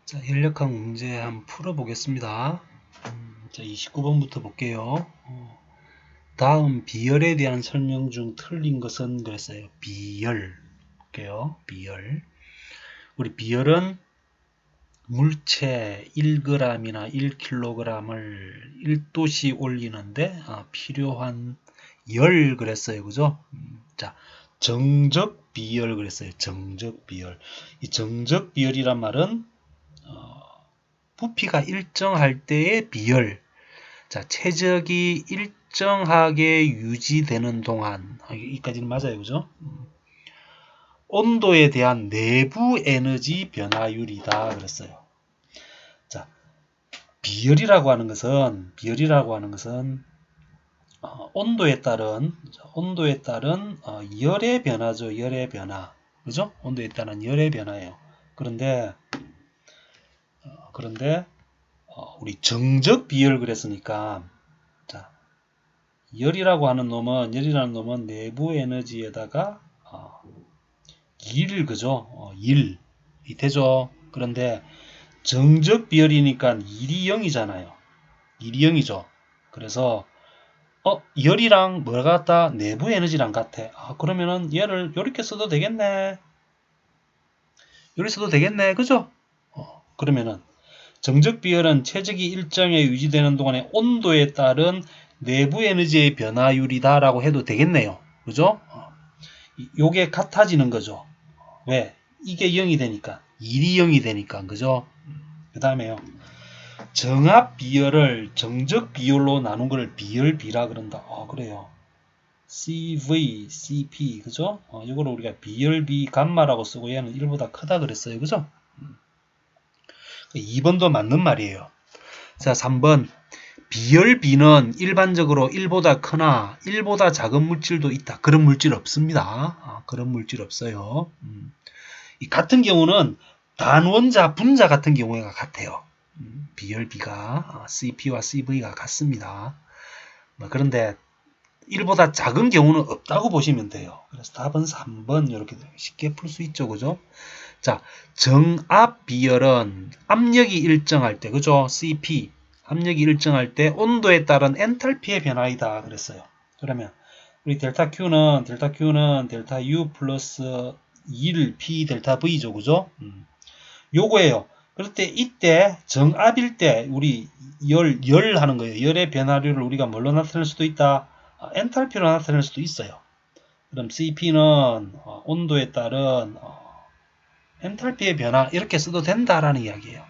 자, 현력학 문제 한번 풀어보겠습니다. 자, 29번부터 볼게요. 다음 비열에 대한 설명 중 틀린 것은 그랬어요. 비열. 볼게요. 비열. 우리 비열은 물체 1g이나 1kg을 1도씩 올리는데 필요한 열 그랬어요. 그죠? 자, 정적 비열 그랬어요. 정적 비열. 이 정적 비열이란 말은 부피가 일정할 때의 비열. 자, 최적이 일정하게 유지되는 동안, 여기까지는 맞아요. 그죠? 온도에 대한 내부 에너지 변화율이다. 그랬어요. 자, 비열이라고 하는 것은 온도에 따른 열의 변화죠. 열의 변화. 그죠? 온도에 따른 열의 변화예요. 그런데 우리 정적 비열 그랬으니까, 자, 열이라는 놈은 내부 에너지에다가 그죠? 이 되죠. 그런데 정적 비열이니까 1이 0이잖아요. 1이 0이죠. 그래서 열이랑 뭐가 같다? 내부 에너지랑 같아. 그러면은 얘를 이렇게 써도 되겠네. 이렇게 써도 되겠네. 그죠? 그러면은 정적 비열은 최적이 일정에 유지되는 동안의 온도에 따른 내부 에너지의 변화율이다 라고 해도 되겠네요. 그죠? 요게 같아지는 거죠. 왜? 이게 0이 되니까. 1이 0이 되니까. 그죠? 그 다음에요. 정합 비열을 정적 비열로 나눈 걸 비열비라 그런다. 그래요. CV, CP, 그죠? 이거를 우리가 비열비 감마라고 쓰고 얘는 1보다 크다 그랬어요. 그죠? 2번도 맞는 말이에요. 자, 3번. 비열비는 일반적으로 1보다 크나 1보다 작은 물질도 있다. 그런 물질 없습니다. 그런 물질 없어요. 이 같은 경우는 단원자, 분자 같은 경우가 같아요. 비열비가 CP와 CV가 같습니다. 그런데 1보다 작은 경우는 없다고 보시면 돼요. 그래서 답은 3번 이렇게 쉽게 풀 수 있죠. 그죠? 자, 정압 비열은 압력이 일정할 때, 그죠? CP, 압력이 일정할 때 온도에 따른 엔탈피의 변화이다 그랬어요. 그러면 우리 델타 Q는 델타 U 플러스 1 P 델타 V죠. 그죠? 요거예요. 그럴 때 이때 정압일 때 우리 열 하는 거예요. 열의 변화율을 우리가 뭘로 나타낼 수도 있다. 엔탈피로 나타낼 수도 있어요. 그럼 CP는 온도에 따른 엔탈피의 변화 이렇게 써도 된다라는 이야기예요.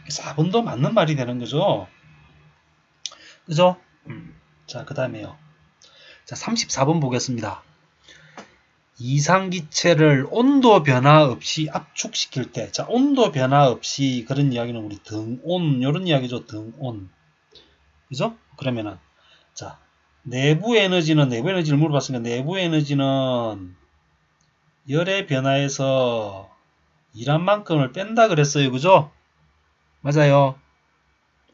4번도 맞는 말이 되는 거죠. 그죠? 자, 그 다음에요. 자, 34번 보겠습니다. 이상기체를 온도 변화 없이 압축시킬 때, 자, 온도 변화 없이 그런 이야기는 우리 등온, 이런 이야기죠. 등온. 그죠? 그러면은, 자, 내부 에너지를 물어봤으니까 내부 에너지는 열의 변화에서 일한 만큼을 뺀다 그랬어요. 그죠? 맞아요.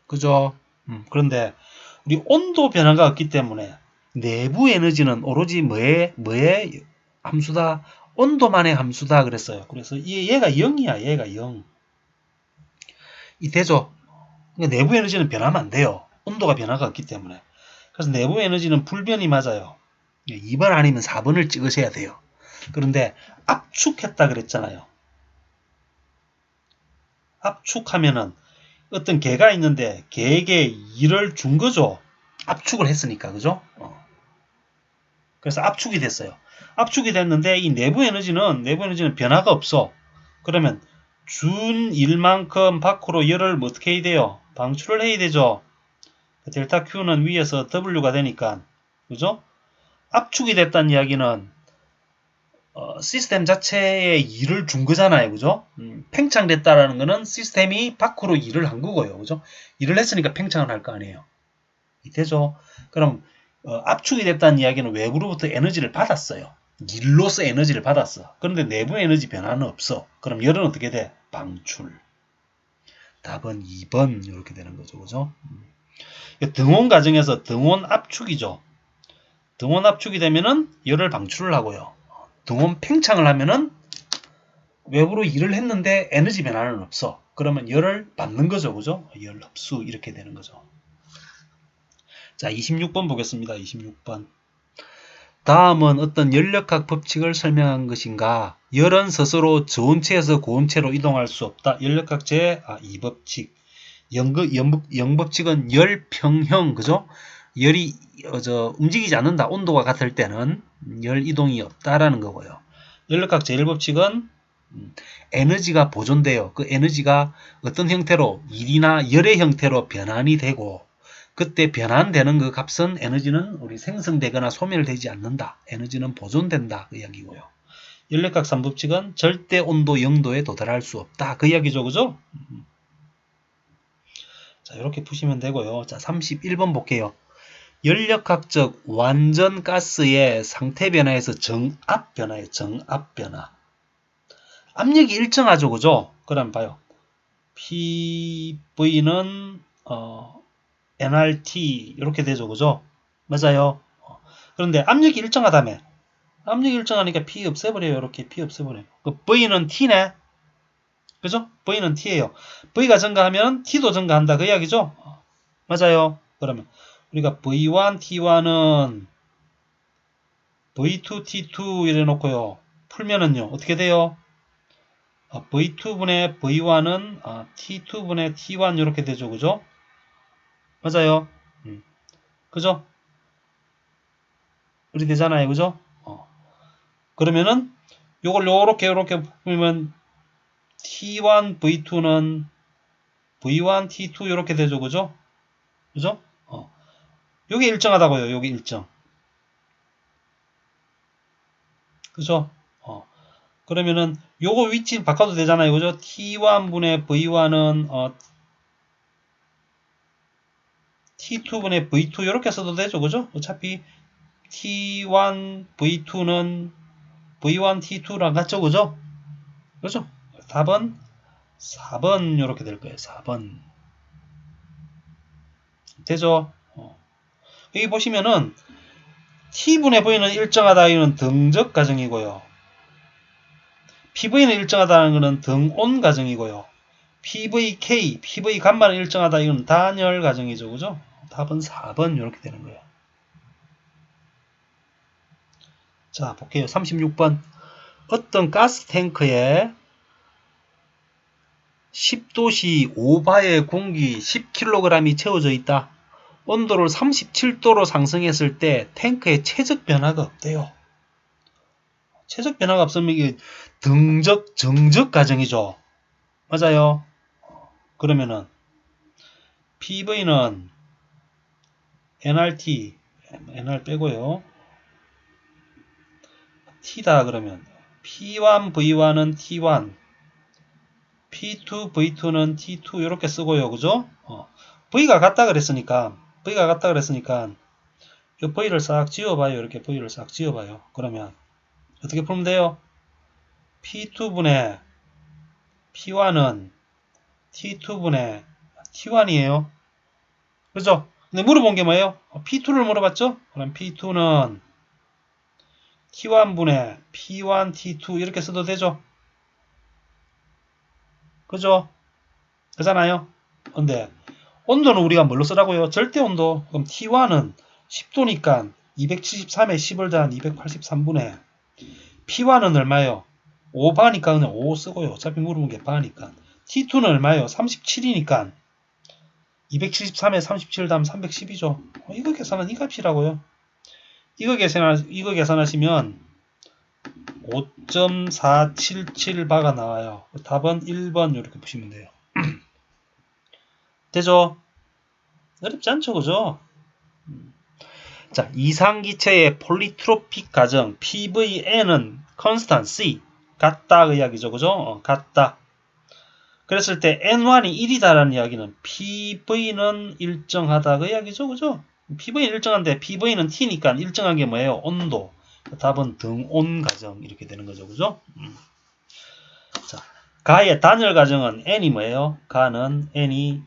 그죠? 그런데 우리 온도 변화가 없기 때문에 내부 에너지는 오로지 뭐의 함수다? 온도만의 함수다 그랬어요. 그래서 얘가 0이야. 얘가 0. 이 되죠? 그러니까 내부 에너지는 변하면 안 돼요. 온도가 변화가 없기 때문에. 그래서 내부 에너지는 불변이 맞아요. 2번 아니면 4번을 찍으셔야 돼요. 그런데 압축했다 그랬잖아요. 압축하면은 어떤 개가 있는데 개에게 일을 준 거죠. 압축을 했으니까. 그죠? 그래서 압축이 됐어요. 압축이 됐는데 이 내부 에너지는 변화가 없어. 그러면 준 일만큼 밖으로 열을 어떻게 해야 돼요? 방출을 해야 되죠. 델타 Q는 위에서 W가 되니까. 그죠? 압축이 됐다는 이야기는 시스템 자체에 일을 준 거잖아요. 그죠? 팽창됐다라는 거는 시스템이 밖으로 일을 한 거고요. 그죠? 일을 했으니까 팽창을 할 거 아니에요. 되죠? 그럼 압축이 됐다는 이야기는 외부로부터 에너지를 받았어요. 일로서 에너지를 받았어. 그런데 내부 에너지 변화는 없어. 그럼 열은 어떻게 돼? 방출. 답은 2번 이렇게 되는 거죠. 그죠? 등온 과정에서 등온 압축이죠. 등온 압축이 되면은 열을 방출을 하고요. 등온 팽창을 하면은 외부로 일을 했는데 에너지 변화는 없어. 그러면 열을 받는 거죠. 그죠? 열 흡수 이렇게 되는 거죠. 자, 26번 보겠습니다. 26번. 다음은 어떤 연력학 법칙을 설명한 것인가? 열은 스스로 저온체에서 고온체로 이동할 수 없다. 연력학 제2법칙. 영법칙은 열평형, 그죠? 열이 움직이지 않는다. 온도가 같을 때는 열 이동이 없다라는 거고요. 연력학 제1법칙은 에너지가 보존돼요. 그 에너지가 어떤 형태로 일이나 열의 형태로 변환이 되고 그때 변환되는 그 값은 에너지는 우리 생성되거나 소멸되지 않는다. 에너지는 보존된다. 그 이야기고요. 연력학 3법칙은 절대 온도 0도에 도달할 수 없다. 그 이야기죠. 그죠? 자, 이렇게 푸시면 되고요. 자, 31번 볼게요. 연력학적 완전 가스의 상태 변화에서 정압 변화예요. 정압 변화. 압력이 일정하죠. 그죠? 그럼 봐요. PV는 nRT 이렇게 되죠. 그죠? 맞아요. 그런데 압력이 일정하다며. 압력이 일정하니까 P 없애버려요. 이렇게 P 없애버려요. 그 V는 T네. 그죠? V는 T예요. V가 증가하면 T도 증가한다. 그 이야기죠? 맞아요. 그러면 우리가 V1, T1은 V2, T2 이래 놓고요. 풀면은요. 어떻게 돼요? V2분의 V1은 T2분의 T1 이렇게 되죠. 그죠? 맞아요. 그죠? 이렇게 되잖아요. 그죠? 그러면은 요걸 요렇게 보면 T1, V2는 V1, T2 이렇게 되죠. 그죠? 그죠? 요게 일정하다고요. 요게 일정. 그죠? 그러면은 요거 위치 바꿔도 되잖아요. 그죠? T1분의 V1은 T2분의 V2 이렇게 써도 되죠. 그죠? 어차피 T1, V2는 V1, T2랑 같죠. 그죠? 그죠? 답은 4번 이렇게 될 거예요. 4번. 되죠? 여기 보시면은 T분의 V는 일정하다. 이는 등적 가정이고요. PV는 일정하다는 것은 등온 가정이고요. PVK, PV 감마는 일정하다. 이건 단열 가정이죠. 그죠? 답은 4번 이렇게 되는 거예요. 자, 볼게요. 36번. 어떤 가스 탱크에 10도씨 5바의 공기 10kg이 채워져 있다. 온도를 37도로 상승했을 때 탱크에 최적 변화가 없대요. 최적 변화가 없으면 이게 등적, 정적 가정이죠. 맞아요. 그러면은 PV는 nRT, nR 빼고요. T다 그러면 P1, V1은 T1, P2, V2는 T2 이렇게 쓰고요. 그죠? V가 같다 그랬으니까 이 V를 싹 지워봐요. 이렇게 V를 싹 지워봐요. 그러면 어떻게 풀면 돼요? P2분의 P1은 T2분의 T1이에요. 그죠? 근데 물어본 게 뭐예요? P2를 물어봤죠? 그럼 P2는 T1분의 P1, T2 이렇게 써도 되죠? 그죠? 그잖아요? 근데 온도는 우리가 뭘로 쓰라고요? 절대온도. 그럼 T1은 10도니까 273에 10을 더한 283분의 P1은 얼마예요? 5바니까 그냥 5 쓰고요. 어차피 물어본 게 바니까. T2는 얼마예요? 37이니까 273에 37 더하면 310이죠. 이거 계산은 이 값이라고요. 이거 계산하시면 5.477바가 나와요. 답은 1번 이렇게 보시면 돼요. 되죠? 어렵지 않죠, 그죠? 자, 이상기체의 폴리트로픽 가정 PVN은 constant C 같다 그 이야기죠, 그죠? 같다. 그랬을 때 N1이 1이다라는 이야기는 PV는 일정하다 그 이야기죠, 그죠? PV는 일정한데 PV는 T니까 일정한 게 뭐예요? 온도. 답은 등온 가정 이렇게 되는 거죠, 그죠? 자, 가의 단열 가정은 N이 뭐예요? 가는 N이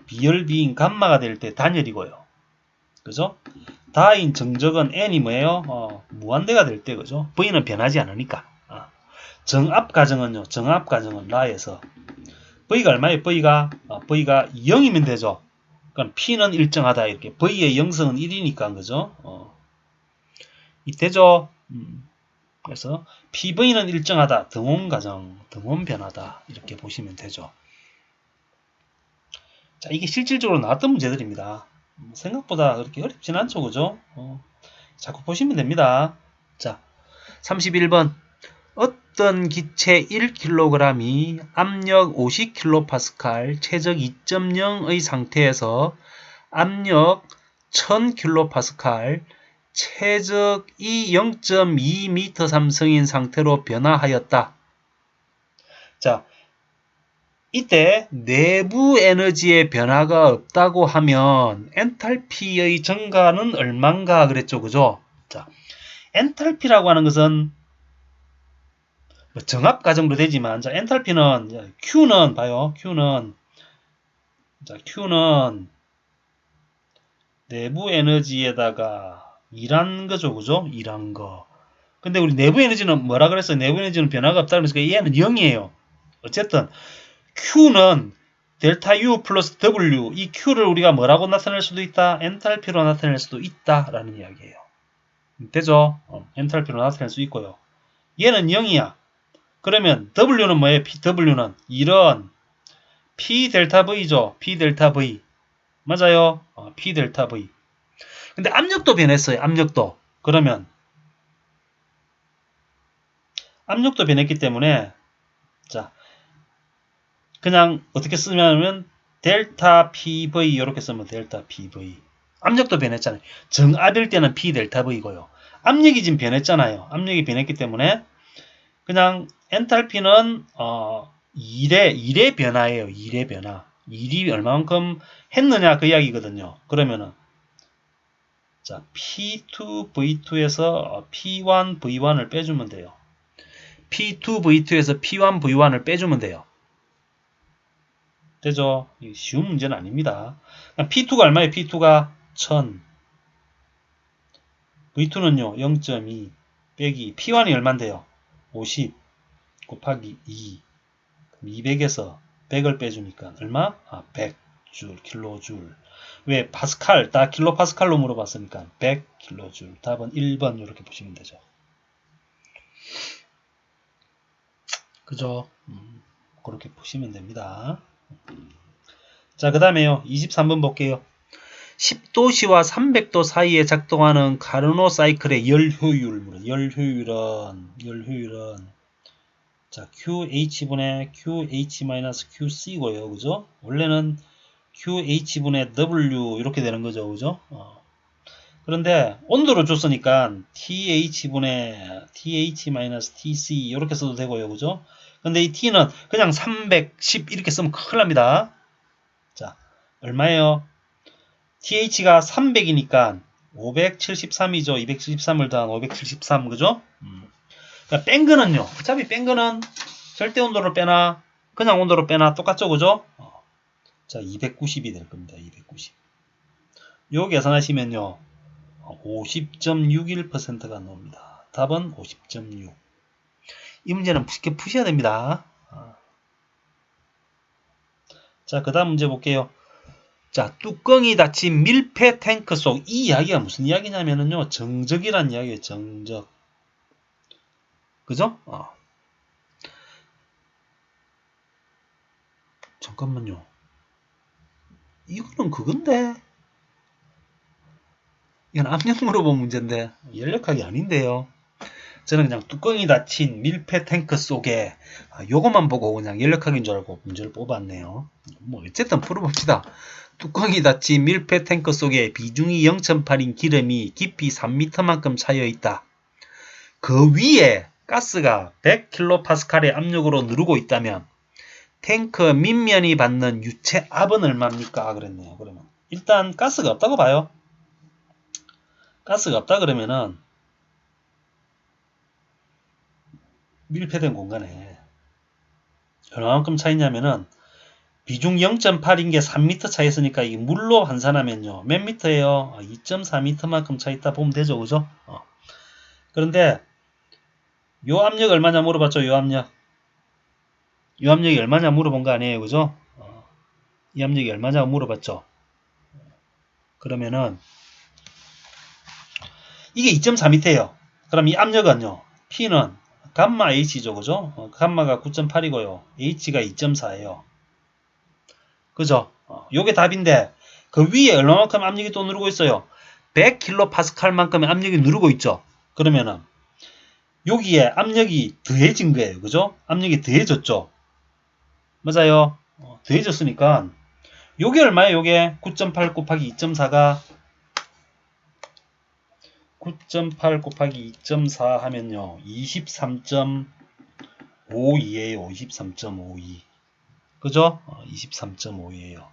비열비인 감마가 될 때 단열이고요. 그죠? 다인 정적은 N이 뭐예요? 무한대가 될 때, 그죠? V는 변하지 않으니까. 정압 가정은요. 정압 가정은 라에서 V가 얼마예요? V가 0이면 되죠. 그럼 P는 일정하다 이렇게. V의 영성은 1이니까 그죠? 이때죠. 그래서 PV는 일정하다. 등온 가정, 등온 변화다. 이렇게 보시면 되죠. 자, 이게 실질적으로 나왔던 문제들입니다. 생각보다 그렇게 어렵진 않죠. 그죠? 자꾸 보시면 됩니다. 자, 31번. 어떤 기체 1kg이 압력 50kPa, 최적 2.0의 상태에서 압력 1000kPa, 최적이 0.2m 삼성인 상태로 변화하였다. 자, 이때 내부 에너지의 변화가 없다고 하면 엔탈피의 증가는 얼만가 그랬죠. 그죠? 자, 엔탈피라고 하는 것은 정압 가정도 되지만, 자, 엔탈피는 Q는 봐요. Q는 내부 에너지에다가 일한 거죠. 그죠? 일한 거. 근데 우리 내부 에너지는 뭐라 그랬어요? 내부 에너지는 변화가 없다 그래서 얘는 0이에요. 어쨌든 Q는 델타 U 플러스 W, 이 Q를 우리가 뭐라고 나타낼 수도 있다? 엔탈피로 나타낼 수도 있다라는 이야기예요. 되죠? 엔탈피로 나타낼 수 있고요. 얘는 0이야. 그러면 W는 뭐예요? W는 이런 P 델타 V죠. P 델타 V. 맞아요? P 델타 V. 근데 압력도 변했어요. 압력도. 그러면 압력도 변했기 때문에 자, 그냥 어떻게 쓰냐면 델타 PV 이렇게 쓰면 델타 PV. 압력도 변했잖아요. 정압일 때는 P 델타 V고요. 압력이 지금 변했잖아요. 압력이 변했기 때문에 그냥 엔탈피는 1의 변화예요. 1의 변화. 1이 얼마만큼 했느냐 그 이야기거든요. 그러면은 자, P2V2에서 P1V1을 빼주면 돼요. P2V2에서 P1V1을 빼주면 돼요. 되죠? 쉬운 문제는 아닙니다. P2가 얼마예요? P2가 1000. V2는요, 0.2 빼기 P1이 얼만데요? 50 곱하기 2. 200에서 100을 빼주니까 얼마? 100줄, 킬로줄. 왜? 파스칼, 다 킬로파스칼로 물어봤으니까 100킬로줄. 답은 1번 이렇게 보시면 되죠. 그죠? 그렇게 보시면 됩니다. 자, 그 다음에요. 23번 볼게요. 10도씨와 300도 사이에 작동하는 카르노 사이클의 열 효율. 열 효율은 자, QH분의 QH-QC고요. 그죠? 원래는 QH분의 W 이렇게 되는 거죠. 그죠? 그런데 온도로 줬으니까 TH분의 TH-TC 이렇게 써도 되고요. 그죠? 근데 이 T는 그냥 310 이렇게 쓰면 큰일 납니다. 자, 얼마예요? TH가 300이니까 573이죠. 273을 더한 573, 그죠? 그러니까 뺀 거는요. 어차피 뺀 거는 절대 온도로 빼나 그냥 온도로 빼나 똑같죠. 그죠? 자, 290이 될 겁니다. 290. 요 계산하시면요. 50.61%가 나옵니다. 답은 50.6. 이 문제는 쉽게 푸셔야 됩니다. 자, 그 다음 문제 볼게요. 자, 뚜껑이 닫힌 밀폐 탱크 속. 이 이야기가 무슨 이야기냐면요. 정적이란 이야기예요. 정적. 그죠? 잠깐만요. 이거는 그건데. 이건 압력 물어본 문제인데. 연력학이 아닌데요. 저는 그냥 뚜껑이 닫힌 밀폐 탱크 속에 요것만 보고 그냥 연력학인 줄 알고 문제를 뽑았네요. 뭐 어쨌든 풀어봅시다. 뚜껑이 닫힌 밀폐 탱크 속에 비중이 0.8인 기름이 깊이 3m만큼 차여 있다. 그 위에 가스가 100kPa의 압력으로 누르고 있다면 탱크 밑면이 받는 유체 압은 얼마입니까? 그랬네요. 그러면 일단 가스가 없다고 봐요. 가스가 없다 그러면은 밀폐된 공간에 얼마만큼 차있냐면은 비중 0.8인 게 3m 차있으니까 이 물로 환산하면요. 몇 미터예요? 2.4m만큼 차있다 보면 되죠. 그죠? 그런데 요 압력 얼마냐 물어봤죠. 요 압력. 요 압력이 얼마냐 물어본 거 아니에요. 그죠? 이 압력이 얼마냐 물어봤죠. 그러면은 이게 2.4m예요. 그럼 이 압력은요. P는 감마 H죠. 그죠? 감마가 9.8이고요. H가 2.4예요. 그죠? 요게 답인데 그 위에 얼마만큼 압력이 또 누르고 있어요? 100kPa만큼의 압력이 누르고 있죠. 그러면은 여기에 압력이 더해진 거예요. 그죠? 압력이 더해졌죠. 맞아요. 더해졌으니까 요게 얼마예요? 요게 9.8 곱하기 2.4가 9.8 곱하기 2.4 하면요. 23.52에요. 23.52. 그죠? 23.52에요.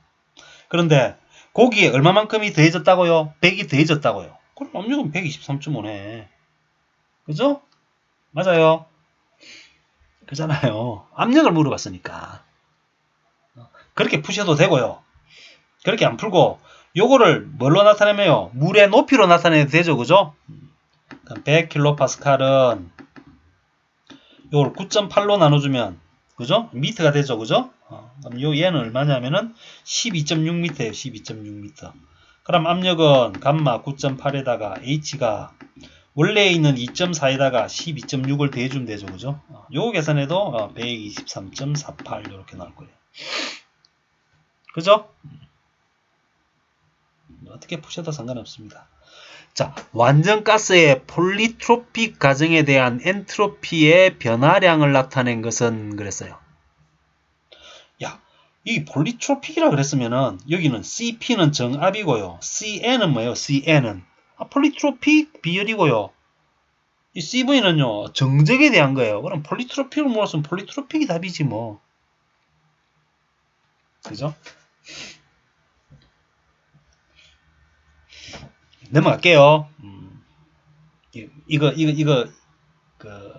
그런데 거기에 얼마만큼이 더해졌다고요? 100이 더해졌다고요. 그럼 압력은 123.5네. 그죠? 맞아요. 그잖아요. 압력을 물어봤으니까. 그렇게 푸셔도 되고요. 그렇게 안 풀고 요거를 뭘로 나타내면요? 물의 높이로 나타내도 되죠. 그죠? 100kPa는 요걸 9.8로 나눠주면 그죠? 미터가 되죠. 그죠? 그럼 요 얘는 얼마냐면은 12.6m예요. 12.6m. 그럼 압력은 감마 9.8에다가 H가 원래 있는 2.4에다가 12.6을 더해주면 되죠. 그죠? 요 계산해도 123.48 이렇게 나올 거예요. 그죠? 어떻게 푸셔도 상관없습니다. 자, 완전가스의 폴리트로픽 과정에 대한 엔트로피의 변화량을 나타낸 것은 그랬어요. 야, 이 폴리트로픽이라 그랬으면은 여기는 CP는 정압이고요. CN은 뭐예요? CN은 폴리트로픽 비열이고요. 이 CV는요 정적에 대한 거예요. 그럼 폴리트로픽을 물었으면 폴리트로픽이 답이지 뭐. 그죠? 넘어갈게요. 이거 그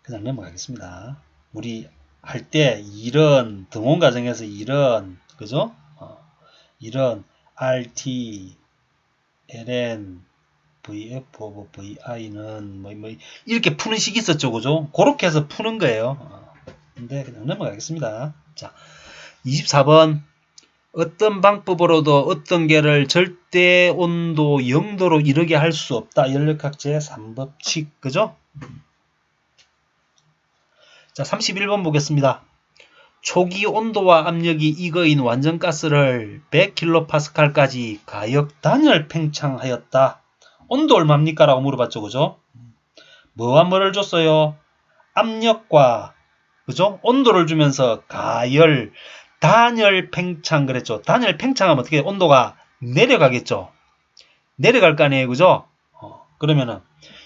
그냥 넘어가겠습니다. 우리 할 때 이런 등원 과정에서 이런 그죠? 이런 RT, LN, VF 오버 VI는 뭐 이렇게 푸는 식이 있었죠, 그죠? 그렇게 해서 푸는 거예요. 근데 그냥 넘어가겠습니다. 자, 24번. 어떤 방법으로도 어떤 개를 절대 온도 0도로 이르게 할 수 없다. 연력학 제3법칙. 그죠? 자, 31번 보겠습니다. 초기 온도와 압력이 이거인 완전가스를 100kPa까지 가역 단열 팽창하였다. 온도 얼마입니까? 라고 물어봤죠. 그죠? 뭐와 뭐를 줬어요? 압력과 그죠? 온도를 주면서 가열, 단열 팽창 그랬죠. 단열 팽창하면 어떻게 온도가 내려가겠죠. 내려갈 거 아니에요. 그죠? 그러면은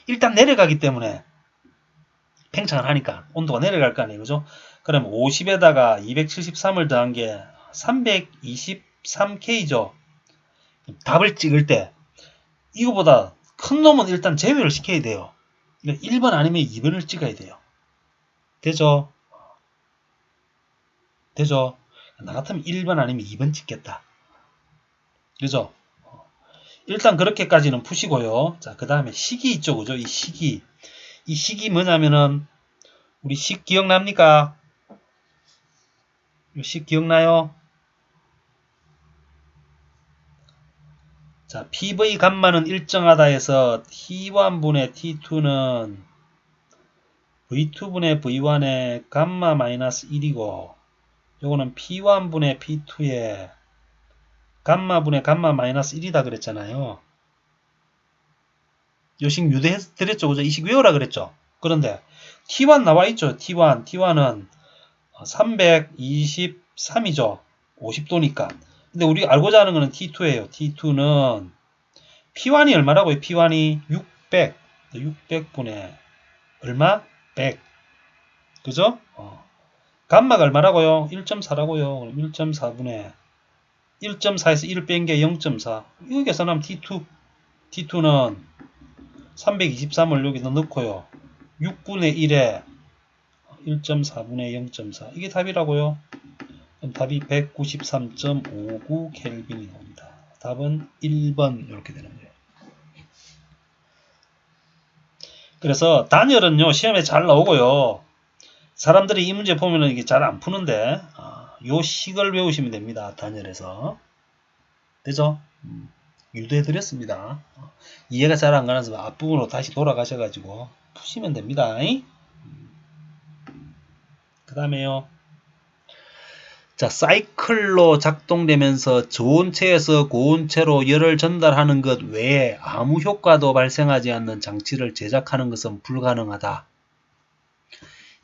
일단 내려가기 때문에 팽창을 하니까 온도가 내려갈 거 아니에요. 그죠? 그럼 50에다가 273을 더한 게 323K죠. 답을 찍을 때 이거보다 큰 놈은 일단 제외를 시켜야 돼요. 1번 아니면 2번을 찍어야 돼요. 되죠? 되죠? 나 같으면 1번 아니면 2번 찍겠다. 그죠? 일단 그렇게까지는 푸시고요. 자, 그 다음에 식이 있죠. 그죠? 이 식이. 이 식이 뭐냐면은, 우리 식 기억납니까? 이 식 기억나요? 자, PV 감마는 일정하다 해서 T1분의 T2는 V2분의 V1의 감마 마이너스 1이고, 요거는 P1분의 P2의 감마분의 감마 마이너스 1이다 그랬잖아요. 요식 유도해 드렸죠. 그죠? 이 식 외우라 그랬죠. 그런데 T1 나와 있죠. T1은 323이죠. 50도니까. 근데 우리 알고자 하는 거는 T2예요. T2는 P1이 얼마라고요? P1이 600. 600분의 얼마? 100. 그죠? 감마가 얼마라고요? 1.4라고요. 1.4분의 1.4에서 1 뺀 게 0.4. 이거 계산하면 T2는 323을 여기다 넣고요. 6분의 1에 1.4분의 0.4. 이게 답이라고요. 그럼 답이 193.59 켈빈이 나옵니다. 답은 1번 이렇게 되는 거예요. 그래서 단열은요, 시험에 잘 나오고요. 사람들이 이 문제 보면은 이게 잘 안 푸는데, 요 식을 외우시면 됩니다. 단열에서. 되죠? 유도해드렸습니다. 이해가 잘 안 가서 앞부분으로 다시 돌아가셔가지고 푸시면 됩니다. 그 다음에요. 자, 사이클로 작동되면서 저온체에서 고온체로 열을 전달하는 것 외에 아무 효과도 발생하지 않는 장치를 제작하는 것은 불가능하다.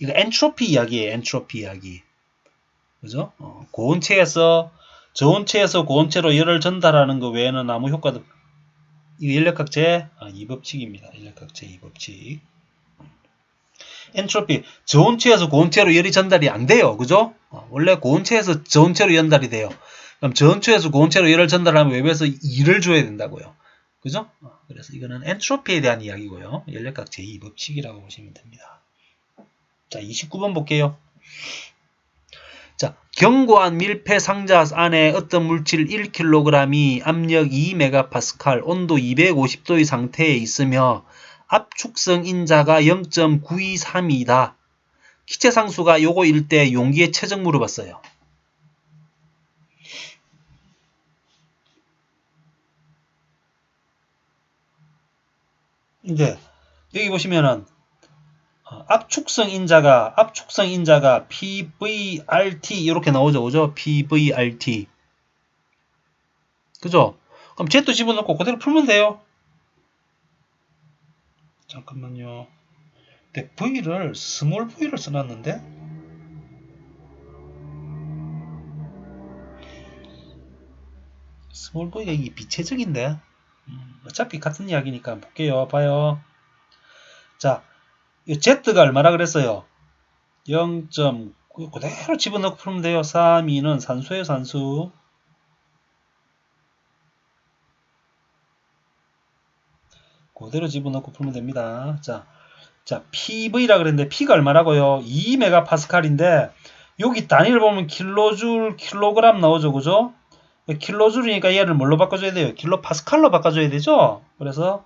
이거 엔트로피 이야기예요. 엔트로피 이야기. 그죠? 고온체에서 저온체에서 고온체로 열을 전달하는 것 외에는 아무 효과도 이거 인력학제 2법칙입니다. 인력학제 2법칙. 엔트로피 저온체에서 고온체로 열이 전달이 안 돼요. 그죠? 원래 고온체에서 저온체로 전달이 돼요. 그럼 저온체에서 고온체로 열을 전달하면 외부에서 2를 줘야 된다고요. 그죠? 그래서 이거는 엔트로피에 대한 이야기고요. 연력학 제2법칙이라고 보시면 됩니다. 자, 29번 볼게요. 자, 견고한 밀폐 상자 안에 어떤 물질 1kg이 압력 2MPa, 온도 250도의 상태에 있으며 압축성 인자가 0.923이다. 기체 상수가 요거일 때 용기의 최적 물어봤어요. 이제 여기 보시면은 압축성 인자가 PVRT 이렇게 나오죠. 그죠? PVRT. 그죠? 그럼 Z도 집어넣고 그대로 풀면 돼요. 잠깐만요. 근데 V를 스몰 V를 써놨는데 스몰 V가 이게 비체적인데 어차피 같은 이야기니까 볼게요. 봐요. 자, 이 Z가 얼마나 그랬어요? 0. 그대로 집어넣고 풀면 돼요. 3, 2는 산수예요, 산수. 그대로 집어넣고 풀면 됩니다. 자, PV라 그랬는데 P가 얼마라고요? 2MPa인데 여기 단위를 보면 킬로줄, 킬로그램 나오죠, 그죠? 킬로줄이니까 얘를 뭘로 바꿔줘야 돼요? 킬로파스칼로 바꿔줘야 되죠? 그래서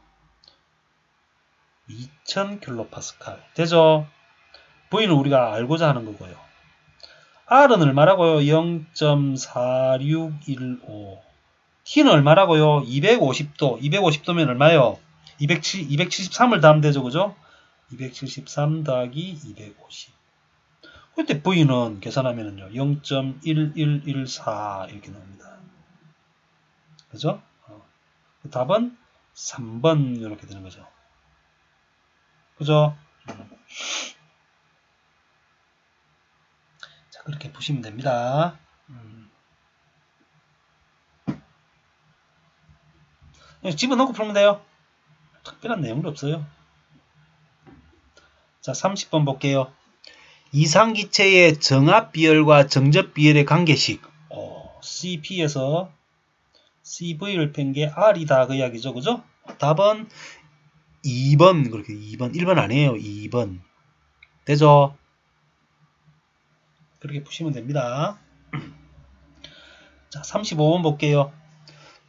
2000킬로파스칼 되죠? V는 우리가 알고자 하는 거고요. R은 얼마라고요? 0.4615. T는 얼마라고요? 250도. 250도면 얼마요? 273을 더하면 되죠, 그죠? 273 더하기 250. 그때 V는 계산하면요. 0.1114 이렇게 나옵니다. 그죠? 답은 3번 이렇게 되는 거죠. 그죠? 자, 그렇게 보시면 됩니다. 집어넣고 풀면 돼요. 특별한 내용도 없어요. 자, 30번 볼게요. 이상기체의 정압 비열과 정접 비열의 관계식. CP에서 CV를 뺀 게 R이다 그 이야기죠. 그죠? 답은 2번. 그렇게 2번. 1번 아니에요. 2번. 되죠? 그렇게 푸시면 됩니다. 자, 35번 볼게요.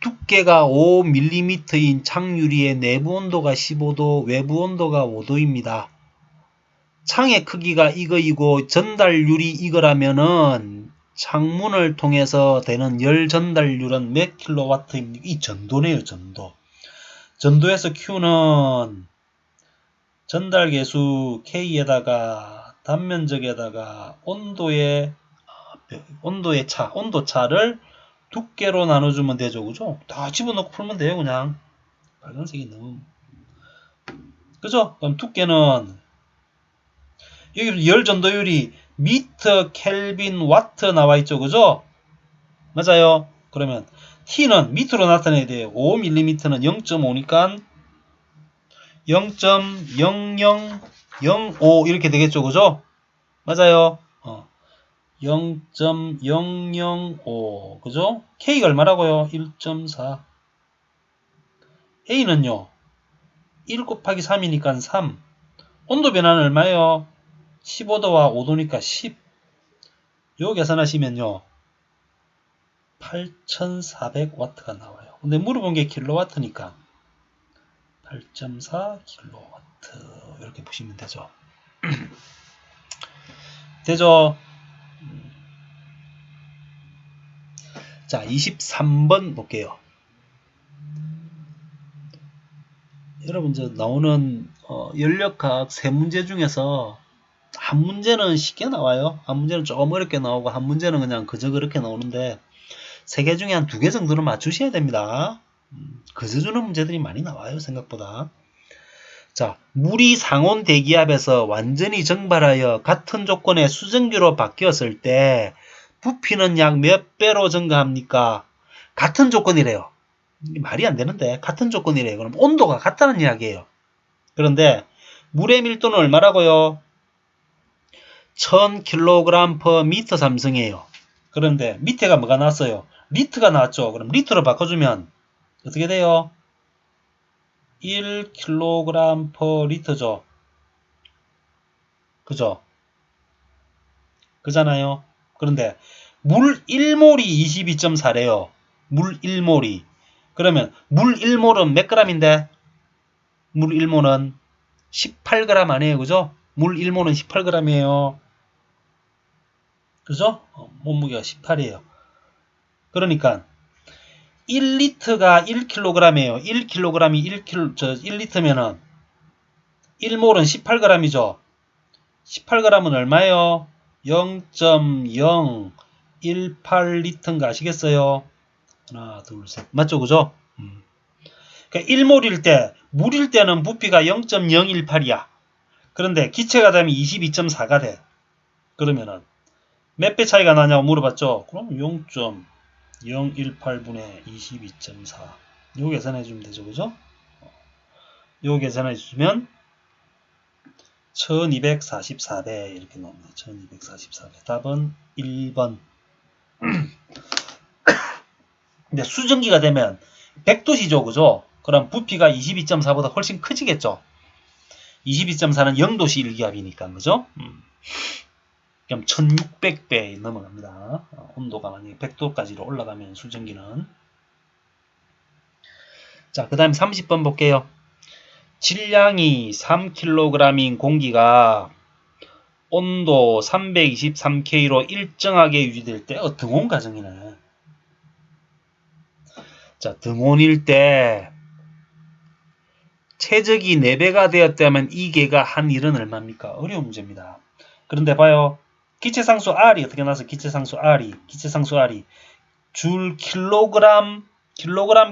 두께가 5mm인 창유리의 내부 온도가 15도, 외부 온도가 5도입니다. 창의 크기가 이거이고 전달률이 이거라면은 창문을 통해서 되는 열 전달률은 몇 킬로와트입니까? 이 전도네요, 전도. 전도에서 Q는 전달계수 K에다가 단면적에다가 온도의 차, 온도차를 두께로 나눠주면 되죠, 그죠? 다 집어넣고 풀면 돼요, 그냥. 빨간색이 너무. 그죠? 그럼 두께는 여기 열 전도율이 미터, 켈빈, 와트 나와 있죠, 그죠? 맞아요. 그러면 T는 미터로 나타내야 돼요. 5mm는 0.5니까 0.0005 이렇게 되겠죠, 그죠? 맞아요. 0.005 그죠? K가 얼마라고요? 1.4. A는요 1 곱하기 3이니까 3. 온도 변화는 얼마예요? 15도와 5도니까 10. 요 계산하시면요 8400W가 나와요. 근데 물어본 게 킬로와트니까 8.4kW 이렇게 보시면 되죠. 되죠? 자, 23번 볼게요. 여러분, 저 나오는 연력학 세 문제 중에서 한 문제는 쉽게 나와요. 한 문제는 조금 어렵게 나오고 한 문제는 그냥 그저 그렇게 나오는데 세 개 중에 한 두 개 정도는 맞추셔야 됩니다. 그저 주는 문제들이 많이 나와요, 생각보다. 자, 물이 상온 대기압에서 완전히 증발하여 같은 조건의 수증기로 바뀌었을 때 부피는 약 몇 배로 증가합니까? 같은 조건이래요. 말이 안 되는데 같은 조건이래요. 그럼 온도가 같다는 이야기예요. 그런데 물의 밀도는 얼마라고요? 1000kg/m 삼승이에요. 그런데 밑에가 뭐가 나왔어요? 리트가 나왔죠. 그럼 리트로 바꿔주면 어떻게 돼요? 1kg/L죠. 그죠? 그잖아요. 그런데 물 1몰이 22.4래요. 물 1몰이. 그러면 물 1몰은 몇 g인데? 물 1몰은 18g 아니에요. 그죠? 물 1몰은 18g이에요. 그죠? 몸무게가 18이에요. 그러니까 1리터가 1kg이에요. 1kg이 1리터면은 1몰은 18g이죠. 18g은 얼마예요? 0.018리터인가 아시겠어요? 하나, 둘, 셋. 맞죠? 그죠? 그러니까 1몰일 때, 물일 때는 부피가 0.018이야. 그런데 기체가 되면 22.4가 돼. 그러면은 몇 배 차이가 나냐고 물어봤죠? 그럼 0.018분의 22.4. 요 계산해 주면 되죠. 그죠? 요 계산해 주면 1244배 이렇게 나옵니다. 1244배. 답은 1번. 근데 수증기가 되면 100도시죠. 그죠? 그럼 부피가 22.4보다 훨씬 커지겠죠. 22.4는 0도씨 일기압이니까. 그죠? 그럼 1600배 넘어갑니다. 온도가 만약에 100도까지로 올라가면 수증기는. 자, 그 다음에 30번 볼게요. 질량이 3kg인 공기가 온도 323K로 일정하게 유지될 때, 등온 가정이네. 자, 등온일 때, 최적이 4배가 되었다면 이 개가 한 일은 얼마입니까? 어려운 문제입니다. 그런데 봐요. 기체상수 R이 어떻게 나와서 기체상수 R이 줄 킬로그램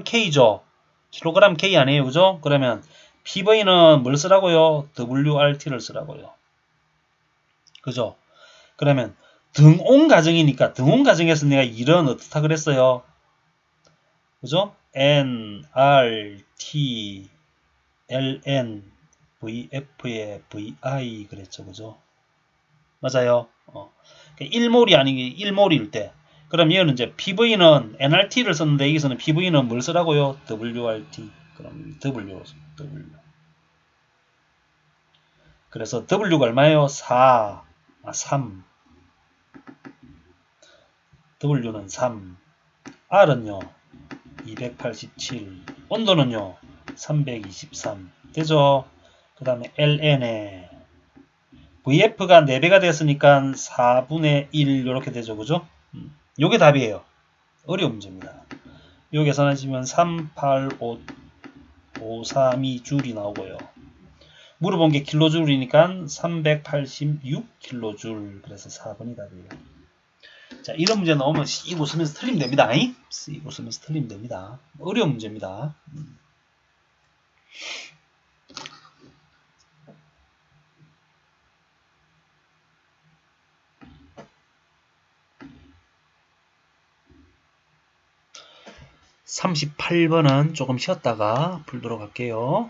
K죠. 킬로그램 K 아니에요. 그죠? 그러면 PV는 뭘 쓰라고요? WRT를 쓰라고요. 그죠? 그러면 등온 가정이니까 등온 가정에서 내가 이런 어떻다 그랬어요? 그죠? N, R, T, LN, VF에 VI 그랬죠. 그죠? 맞아요. 1몰이 아닌 1몰일 때. 그럼 얘는 이제 PV는 NRT를 썼는데 여기서는 PV는 뭘 쓰라고요? WRT. 그럼 W. 그래서 W가 얼마예요? 4. 3. W는 3. R은요. 287. 온도는요. 323. 되죠? 그 다음에 LN에 VF가 4배가 됐으니까 4분의 1 이렇게 되죠. 그죠? 요게 답이에요. 어려운 문제입니다. 요 계산하시면 38532줄이 나오고요. 물어본 게 킬로줄이니까 386킬로줄. 그래서 4번이 답이에요. 자, 이런 문제 나오면 씩 웃으면서 틀리면 됩니다. 씩 웃으면서 틀리면 됩니다. 어려운 문제입니다. 38번은 조금 쉬었다가 풀도록 할게요.